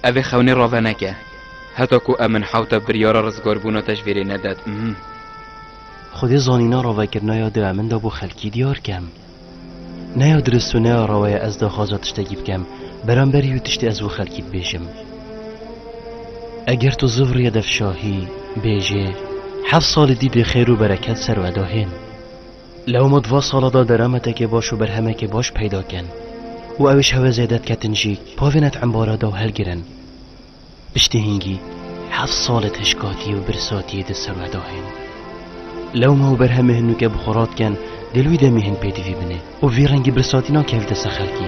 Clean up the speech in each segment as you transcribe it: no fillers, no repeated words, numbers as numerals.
اوه خونی راوه نکه حتی کو امن حوتا بریارا رزگار بونا تشویری نداد. خودی زانینا راوه کرنا یا دو امن دا بو خلکی دیار کم نه درست و نه راوه از دا خوازات تشتگی بکم برام بری تشتی از بو خلکی بیشم. اگر تو زوری دف شاهی بیجه 7 سال دی به خیر و برکت سر و داهین لو مدوا سال دا درامته که باش و برهمه که باش پیدا کن و اوش هوا زیدت کتنجی پاوینت عمبارا دا و هلگرن بشتی هنگی 7 سال تشکاتی و برساتی ده سر و داهین لو ما و برهمه هنو که بخورات کن دلوی دمی هن پیدی فی بنه و وی رنگی برساتی نا کف دست خلکی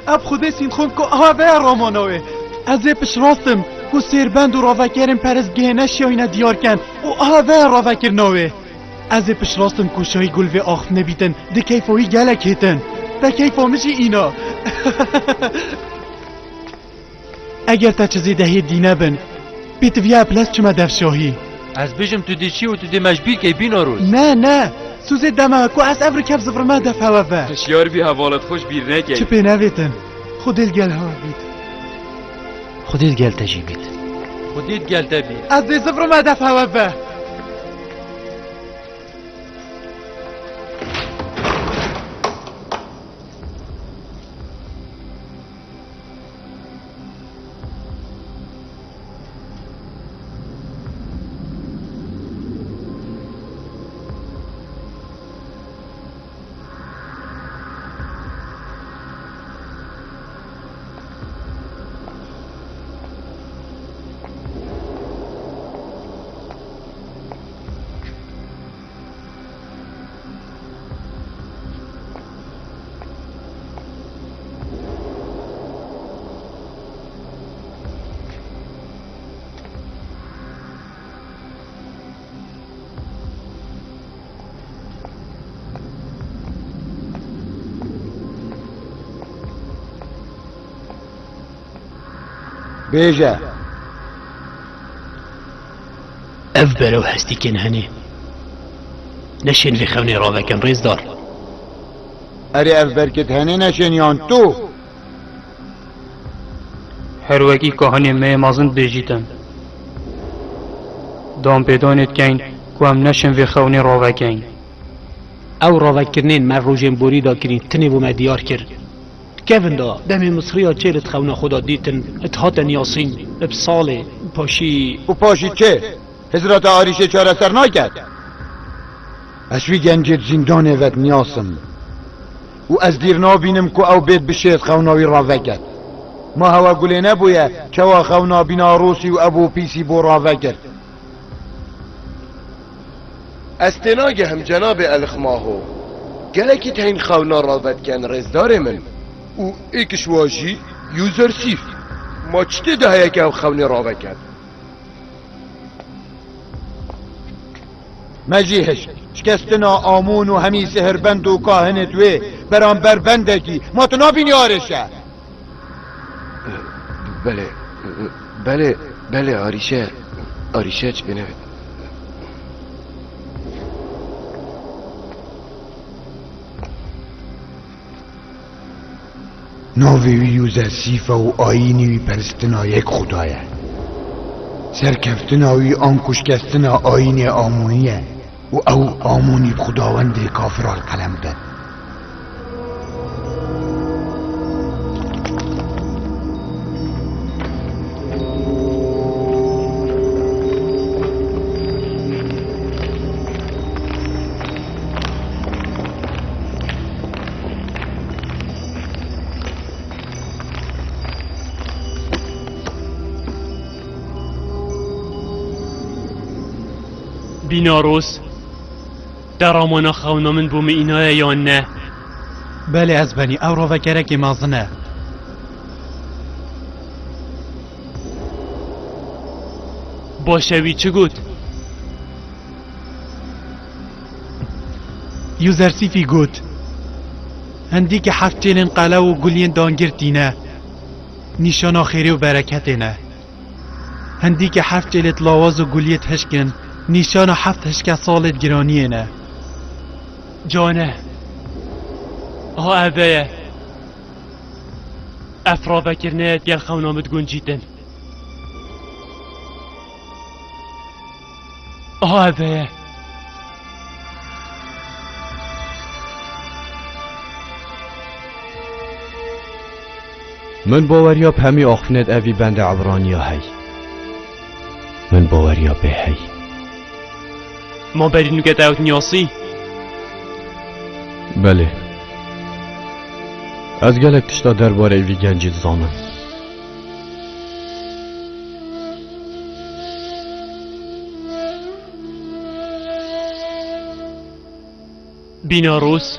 اب خودی سین خون که آوه رامانوه از پش راستم کو سیربند و راوکرم پرز گهنش یا اینا دیار کن و آوه راوکر نوه از پش راستم کو شای گل و آخف نبیتن ده کیفوی گلک هیتن ده کیفامشی اینا اگر تا چیزی دهی دینه بن بیت ویا پلس چما دف شاهی از بجم تو دی چی و تو دی مجبیر که بین روز نه سوزه دمه کو از ابر کف زفر ما دف هوا به هشیار بی حوالت خوش بیر نکه چه پی نویتن خود الگل هوا بید خودی گل تجیبید خودیت گل تبی از دی زفر ما دف هوا به بیجه اف برو هستی کن هنی نشین في خوني راوكن ريز دار اری اف برکت هنی نشین یان تو هر وکی کهانی می مازن بیجیتن دام پیدانت کن که هم نشن في خوني راوكن او راوكرنين من روجين بوري دا كرين تني بو مديار كر كيفن دا دمي مصريا چيلت خونا خدا ديتن اتهاتن ياسين بسالي پاشي او پاشی چه؟ حضرت آریشه چاره سر ناکد اشوی گنجت زندان ود نیاسم و از دیر نابینم که او بید بشید خوناوی راوکد ما هوا گله نبویه چوا خونا بینا روسی و ابو پیسی بو راوکد استناگه هم جناب الخماهو گلکی تین خونا راوت کن رزدار من و ایکش واجی یوزر سیف ما چطه ده که او خونی راوکد مجیهش شکستنا آمون و همی سهربند و کاهنت وی برام بربندگی ما تو نابینی آرشه بله آریشه چی بنوید ناوی یوزر سیفه و آینی پرستنا یک خدایه سرکفتناوی آن کشکستنا آین آمونیه و او آمونی خداوند کافرال قلم ده بیناروس در آمانا خونا من بوم اینای یا نه بله از بنی او را وکرک مازنه باشوی چه گود؟ یوزر سیفی گود هندی که هفت جلن قلعه و گلین دانگرتینه نیشان آخری و برکتینه هندی که هفت جلت لاواز و گلیت هشکن نیشان 7 هشکه سالت گرانیه نه جانه ها اوه اف راوکرنه گل خونامت گنجیدن آوه من باوریا همی آخفند اوی بند عبرانیا هی من باوریا به هی ما برین که داوت نیاسی بله از گلک تشتا درباره وی گنجید زانم بیناروس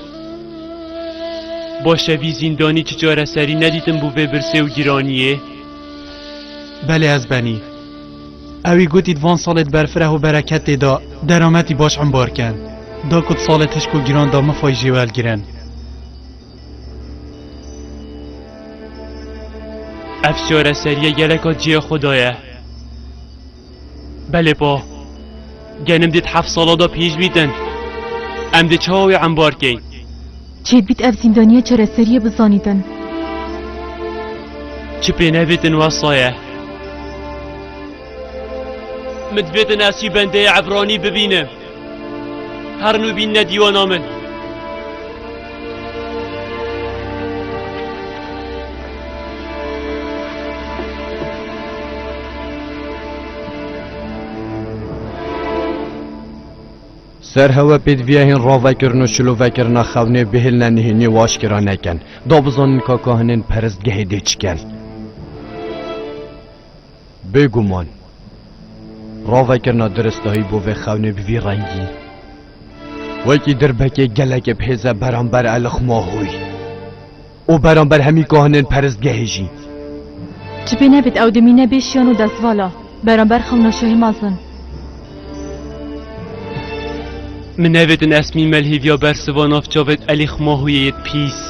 با شوی زندانی چه چاره سری ندیدم بو برسه و گیرانیه بله از بنی اوی گوتید وان سالت برفره و برکت دا درامتی باش انبار کن دا کد سالتش کو گیران دا مفای جیوال گیرن اف چاره سریه گلکا جی خدایه بله با گنم دید 7 سالا دا پیش بیدن ام دی چاوی انبار کن چه بیت اف زندانیه چرا سریه بزانیدن چه پینه بیتن وصایه مدبیتن اسی بنده عبرانی ببینم هر نو بین دیوان آمن سر هوا پید ویهین راوه کرن و شلوه کرن خونه بهل ننهینی واش کرا نکن دا بزانن که کهنین پرستگه دیچ کن بگومان راوه کرن درسته های بو خونه بوی رنگی وکی دربکه گلک بهزه برانبر الخ ماهوی او برانبر همی کهنین پرستگه جی چه بینه بیت او دمینه بیشیان و دستوالا برانبر خوناشوهی مازن من نویدن اسمی ملهیویا برسوان آف جاوید الیخ ماهویت پیس